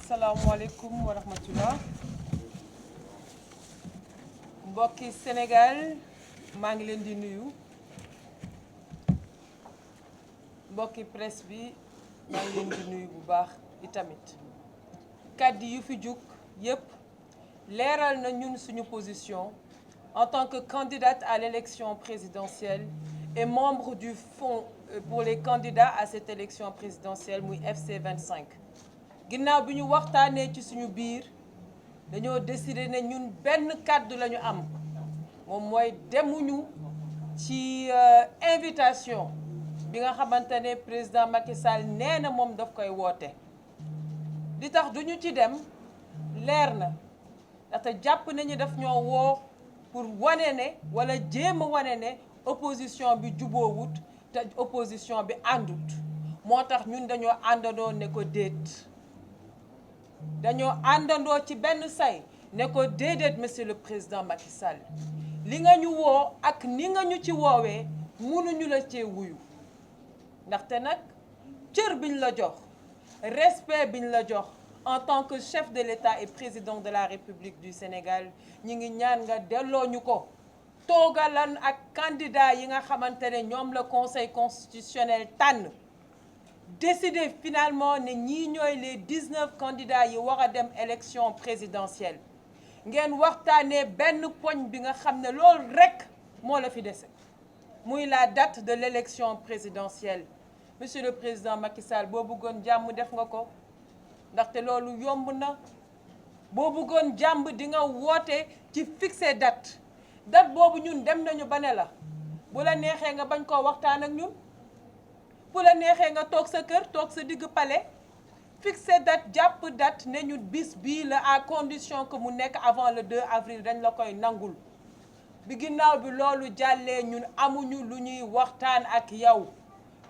asalaamualeykum wa rahmatullah mbokki Sénégal maa ngi leen di nuyu mbokki presse bi maa ngi leen di nuyu bu baax itamit kàddu yu fi jug yépp leeral na ñun suñu position en tant que candidate à l'élection présidentielle et membre du fonds pour les candidats à cette élection présidentielle muy FC 25 ginnaaw bi ñu waxtaanee ci suñu biir dañoo décider ne ñun benn kàddu la ñu am moom mooy demuñu ci invitation bi nga xamante ne président Macky Sall nee na moom daf koy woote li tax duñu ci dem leer na ndaxte jàpp nañu daf ñoo woo pour wane ne wala jéem a wane ne opposition bi juboowut te opposition bi àndut moo tax ñun dañoo àndandoo ne ko déet dañoo àndandoo ci benn say ne ko déedéet monsieur le président Macky Sall li nga ñu woo ak ni nga ñu ci woowee mënuñu la cee wuyu ndaxte nag cër biñ la jox respect biñ la jox en tant que chef de l'État et président de la République du Sénégal ñi ngi ñaan nga delloo ñu ko toogalan ak candidat yi nga xamante ne ñoom la conseil constitutionnel tànn décider finalement ne ñii ñooy les 19 candidats yi war a dem élection présidentielle ngeen waxtaanee benn poñ bi nga xam ne loolu rekk moo la fi dese muy la date de l'élection présidentielle monsieur le président Macky Sall boo bëggoon jàmm def nga ko ndaxte loolu yomb na boo bëggoon jàmm di nga woote ci fixer date boobu ñun dem nañu ba ne la bu la neexee nga bañ koo waxtaan ak ñun bu la neexee nga toog sa kër toog sa digg palais fixer date jàpp date ne ñu bis bii la à condition que mu nekk avant le 2 avril dañ la koy nangul bi ginnaaw bi loolu jàllee ñun amuñu lu ñuy waxtaan ak yow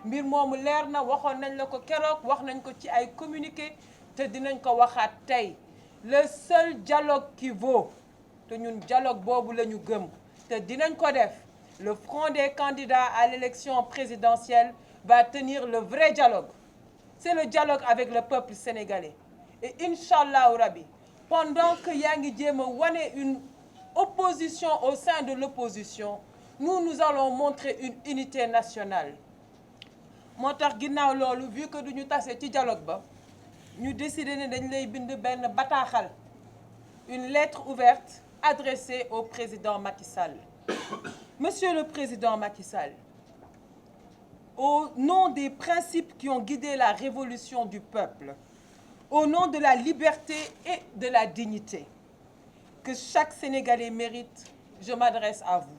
mbir moomu leer na waxoon nañ la ko keroog wax nañ ko ci ay communiqué te dinañ ko waxaat tey le seul dialogue qui vaut te ñun dialogue boobu la ñu gëm te dinañ ko def le front des candidats à l'élection présidentielle va tenir le vrai dialogue c'est le dialogue avec le peuple sénégalais et Inch'Allah Rabbi pendant que yaa ngi jéem a wane une opposition au sein de l'opposition nous allons montrer une unité nationale moo tax ginnaaw loolu vu que duñu tase ci dialogue ba ñu décider ne dañ lay bind benn bataaxal une lettre ouverte adressée au président Macky Sall monsieur le président Macky Sall au nom des principes qui ont guidé la révolution du peuple, au nom de la liberté et de la dignité que chaque Sénégalais mérite, je m'adresse à vous.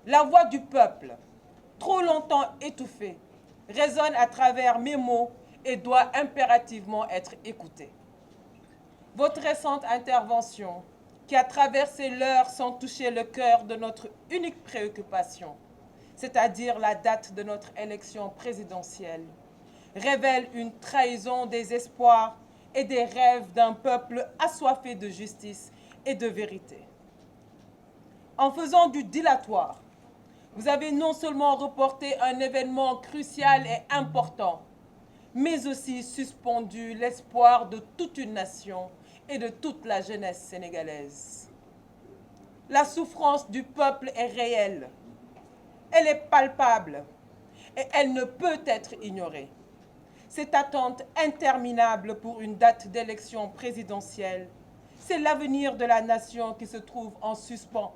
La voix du peuple, trop longtemps étouffée, résonne à travers mes mots et doit impérativement être écoutée. Votre récente intervention, qui a traversé l'heure sans toucher le cœur de notre unique préoccupation, c'est-à-dire la date de notre élection présidentielle, révèle une trahison des espoirs et des rêves d'un peuple assoiffé de justice et de vérité. En faisant du dilatoire, vous avez non seulement reporté un événement crucial et important, mais aussi suspendu l'espoir de toute une nation et de toute la jeunesse sénégalaise. La souffrance du peuple est réelle. Elle est palpable et elle ne peut être ignorée. Cette attente interminable pour une date d'élection présidentielle, c'est l'avenir de la nation qui se trouve en suspens,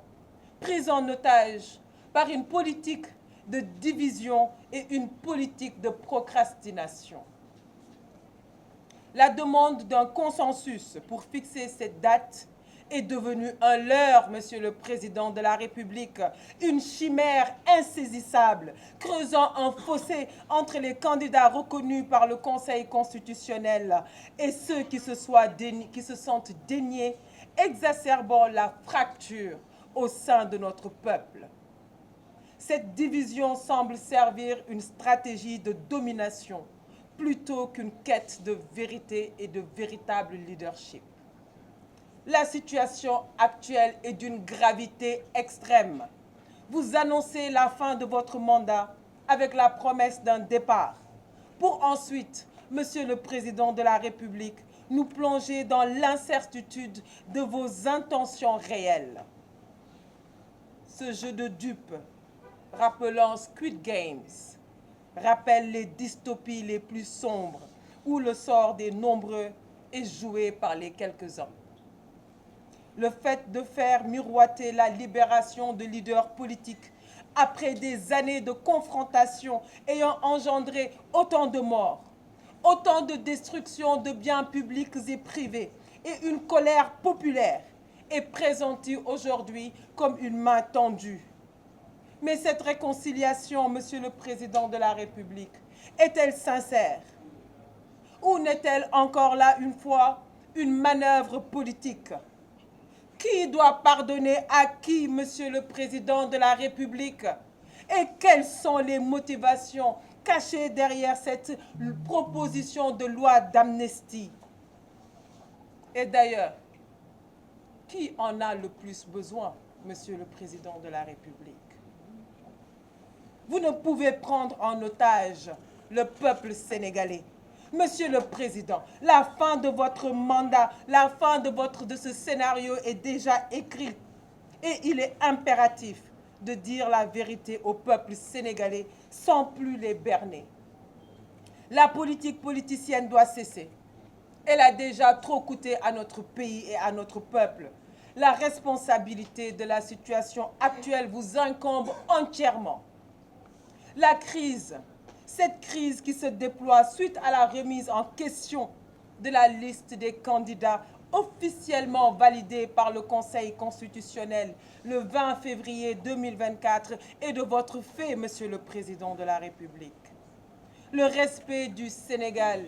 prise en otage par une politique de division et une politique de procrastination. La demande d'un consensus pour fixer cette date est devenue un leurre, monsieur le président de la République, une chimère insaisissable, creusant un fossé entre les candidats reconnus par le Conseil constitutionnel et ceux qui se sentent déniés, exacerbant la fracture au sein de notre peuple. Cette division semble servir une stratégie de domination plutôt qu'une quête de vérité et de véritable leadership. La situation actuelle est d'une gravité extrême. Vous annoncez la fin de votre mandat avec la promesse d'un départ, pour ensuite Monsieur le Président de la République, nous plonger dans l'incertitude de vos intentions réelles. Ce jeu de dupes, rappelant Squid Games, rappelle les dystopies les plus sombres où le sort des nombreux est joué par les quelques-uns. Le fait de faire miroiter la libération de leaders politiques après des années de confrontation ayant engendré autant de morts, autant de destruction de biens publics et privés et une colère populaire est présenté aujourd'hui comme une main tendue. Mais cette réconciliation, Monsieur le Président de la République, est-elle sincère? Ou n'est-elle encore là une fois une manœuvre politique? Qui doit pardonner à qui, Monsieur le Président de la République? Et quelles sont les motivations cachées derrière cette proposition de loi d'amnistie? Et d'ailleurs, qui en a le plus besoin, Monsieur le Président de la République? Vous ne pouvez prendre en otage le peuple sénégalais. Monsieur le Président, la fin de votre mandat, la fin de ce scénario est déjà écrite. Et il est impératif de dire la vérité au peuple sénégalais sans plus les berner. La politique politicienne doit cesser. Elle a déjà trop coûté à notre pays et à notre peuple. La responsabilité de la situation actuelle vous incombe entièrement. La crise, cette crise qui se déploie suite à la remise en question de la liste des candidats officiellement validée par le Conseil constitutionnel le 20 février 2024 est de votre fait, Monsieur le Président de la République. Le respect du Sénégal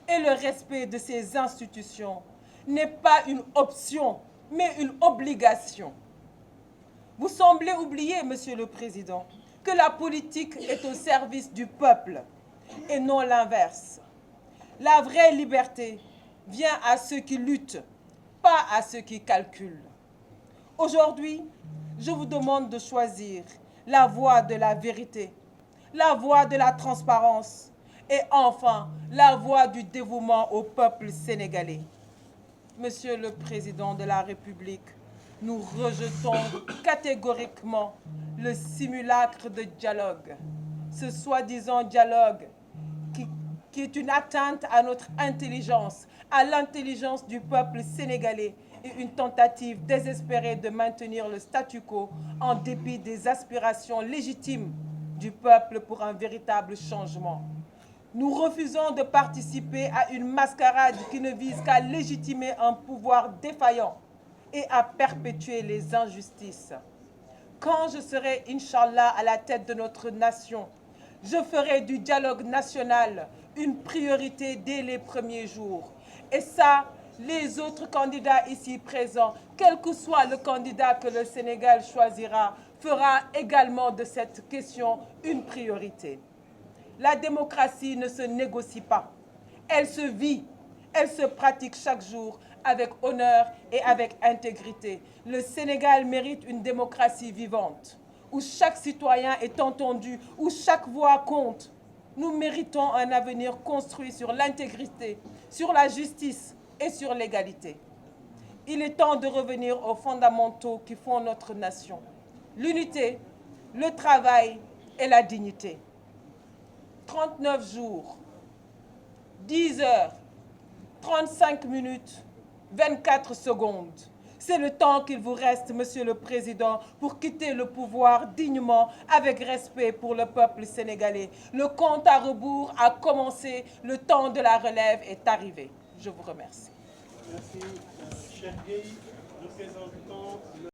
et le respect de ses institutions n'est pas une option, mais une obligation. Vous semblez oublier, Monsieur le Président, que la politique est au service du peuple et non l'inverse. La vraie liberté vient à ceux qui luttent, pas à ceux qui calculent. Aujourd'hui, je vous demande de choisir la voie de la vérité, la voie de la transparence et enfin la voie du dévouement au peuple sénégalais. Monsieur le Président de la République, nous rejetons catégoriquement le simulacre de dialogue, ce soi-disant dialogue qui est une atteinte à notre intelligence, à l'intelligence du peuple sénégalais et une tentative désespérée de maintenir le statu quo en dépit des aspirations légitimes du peuple pour un véritable changement. Nous refusons de participer à une mascarade qui ne vise qu'à légitimer un pouvoir défaillant et à perpétuer les injustices. Quand je serai, Inch'Allah, à la tête de notre nation, je ferai du dialogue national une priorité dès les premiers jours. Et ça, les autres candidats ici présents, quel que soit le candidat que le Sénégal choisira, fera également de cette question une priorité. La démocratie ne se négocie pas. Elle se vit, elle se pratique chaque jour avec honneur et avec intégrité. Le Sénégal mérite une démocratie vivante, où chaque citoyen est entendu, où chaque voix compte. Nous méritons un avenir construit sur l'intégrité, sur la justice et sur l'égalité. Il est temps de revenir aux fondamentaux qui font notre nation. L'unité, le travail et la dignité. 39 jours, 10 heures, 35 minutes, 24 secondes. C'est le temps qu'il vous reste, Monsieur le Président, pour quitter le pouvoir dignement, avec respect pour le peuple sénégalais. Le compte à rebours a commencé, le temps de la relève est arrivé. Je vous remercie. Merci, Cheikh Gueye, représentant